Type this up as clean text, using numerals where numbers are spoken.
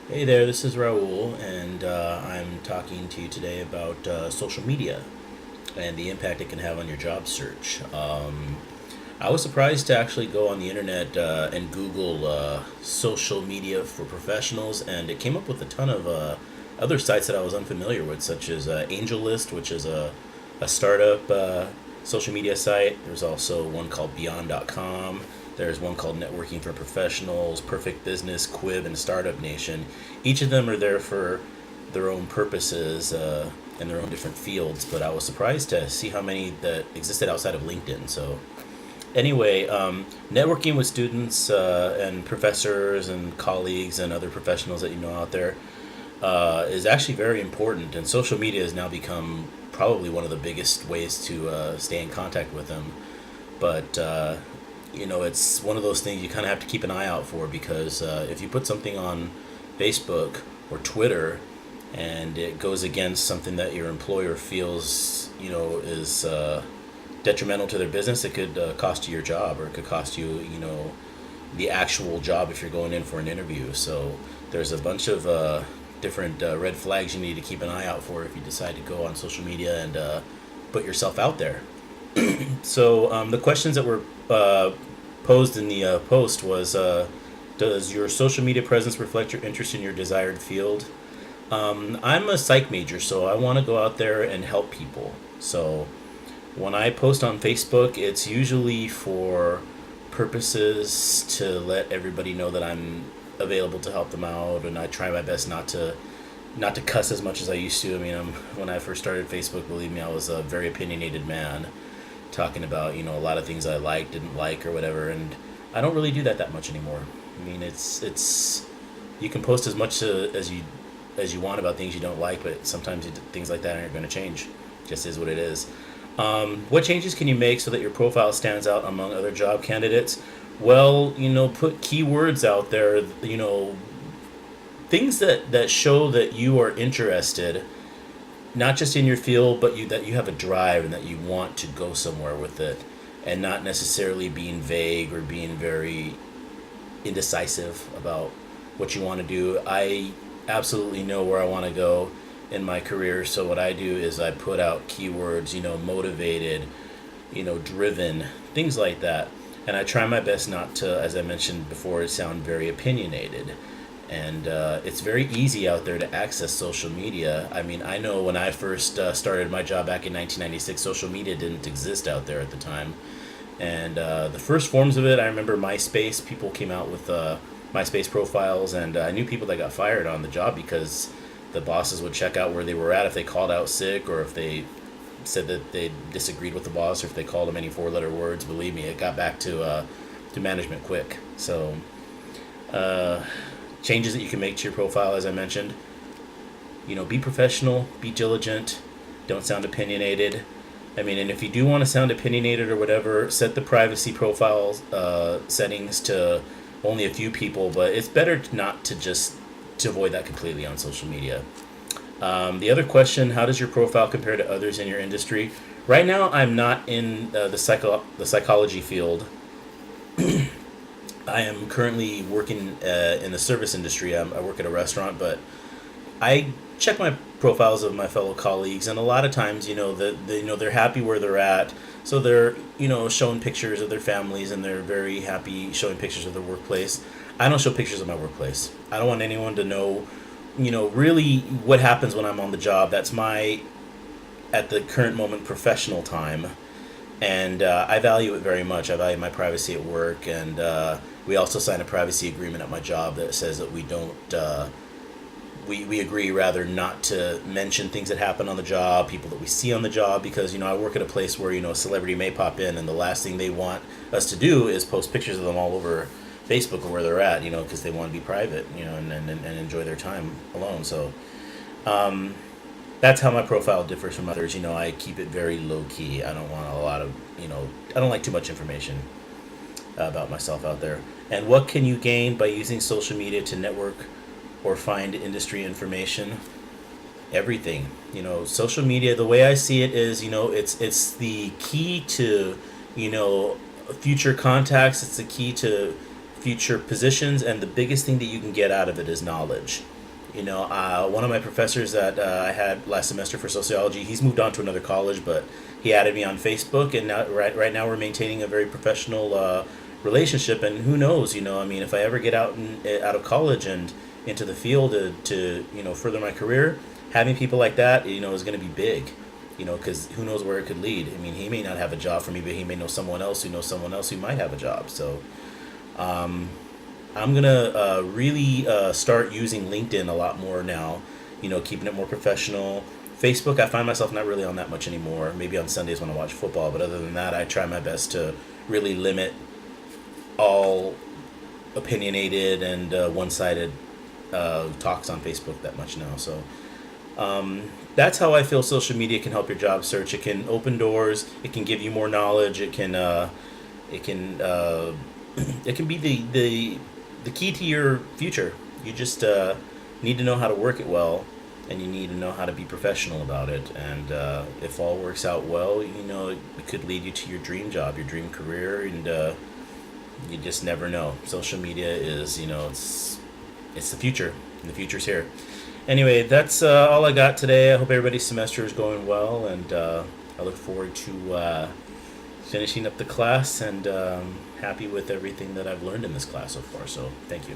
Hey there, this is Raul, and I'm talking to you today about social media and the impact it can have on your job search. I was surprised to actually go on the internet and Google social media for professionals, and it came up with a ton of other sites that I was unfamiliar with, such as AngelList, which is a startup social media site. There's also one called Beyond.com. There's one called Networking for Professionals, Perfect Business, Quib, and Startup Nation. Each of them are there for their own purposes and their own different fields, but I was surprised to see how many that existed outside of LinkedIn. So anyway, networking with students and professors and colleagues and other professionals that you know out there is actually very important, and social media has now become probably one of the biggest ways to stay in contact with them. But it's one of those things you kind of have to keep an eye out for because if you put something on Facebook or Twitter and it goes against something that your employer feels is detrimental to their business, it could cost you your job, or it could cost you the actual job if you're going in for an interview. So there's a bunch of different red flags you need to keep an eye out for if you decide to go on social media and put yourself out there. So the questions that were posed in the post was, does your social media presence reflect your interest in your desired field? I'm a psych major, so I want to go out there and help people. So when I post on Facebook, it's usually for purposes to let everybody know that I'm available to help them out, and I try my best not to cuss as much as I used to. I mean, when I first started Facebook, believe me, I was a very opinionated man, talking about a lot of things I liked, didn't like, or whatever, and I don't really do that much anymore. I mean, it's you can post as much as you want about things you don't like, but sometimes things like that aren't going to change. Just is what it is. What changes can you make so that your profile stands out among other job candidates? Well, put keywords out there, things that show that you are interested, not just in your field, but that you have a drive and that you want to go somewhere with it, and not necessarily being vague or being very indecisive about what you want to do. I absolutely know where I want to go in my career, so what I do is I put out keywords, motivated, driven, things like that. And I try my best not to, as I mentioned before, sound very opinionated. And it's very easy out there to access social media. I mean, I know when I first started my job back in 1996, social media didn't exist out there at the time. And the first forms of it, I remember MySpace. People came out with MySpace profiles, and I knew people that got fired on the job because the bosses would check out where they were at if they called out sick, or if they said that they disagreed with the boss, or if they called them any four-letter words. Believe me, it got back to management quick. So changes that you can make to your profile, as I mentioned, be professional, be diligent, don't sound opinionated. I mean, and if you do want to sound opinionated or whatever, set the privacy profile settings to only a few people, but it's better not to avoid that completely on social media. The other question: how does your profile compare to others in your industry? Right now, I'm not in the psychology field. I am currently working in the service industry. I work at a restaurant, but I check my profiles of my fellow colleagues, and a lot of times, they're happy where they're at, so they're showing pictures of their families, and they're very happy showing pictures of their workplace. I don't show pictures of my workplace. I don't want anyone to know, really what happens when I'm on the job. That's my, at the current moment, professional time, and I value it very much. I value my privacy at work, and we also sign a privacy agreement at my job that says that we don't. We agree rather not to mention things that happen on the job, people that we see on the job, because I work at a place where a celebrity may pop in, and the last thing they want us to do is post pictures of them all over Facebook or where they're at, because they want to be private, and enjoy their time alone. So that's how my profile differs from others. I keep it very low key. I don't want a lot of, I don't like too much information about myself out there. And what can you gain by using social media to network or find industry information? Everything. Social media, the way I see it is, it's the key to, future contacts. It's the key to future positions, and the biggest thing that you can get out of it is knowledge. One of my professors that I had last semester for sociology, he's moved on to another college, but he added me on Facebook, and now right now we're maintaining a very professional relationship. And who knows, I mean, if I ever get out of college and into the field to further my career, having people like that, is going to be big. Because who knows where it could lead. I mean, he may not have a job for me, but he may know someone else who knows someone else who might have a job. So I'm gonna really start using LinkedIn a lot more now. Keeping it more professional. Facebook, I find myself not really on that much anymore. Maybe on Sundays when I watch football, but other than that, I try my best to really limit all opinionated and one-sided talks on Facebook that much now. So that's how I feel social media can help your job search. It can open doors. It can give you more knowledge. It can it can be the key to your future. You just need to know how to work it well, and you need to know how to be professional about it. And if all works out well, it could lead you to your dream job, your dream career, and you just never know. Social media is, it's the future, and the future's here. Anyway, that's all I got today. I hope everybody's semester is going well, and I look forward to finishing up the class, and happy with everything that I've learned in this class so far. So, thank you.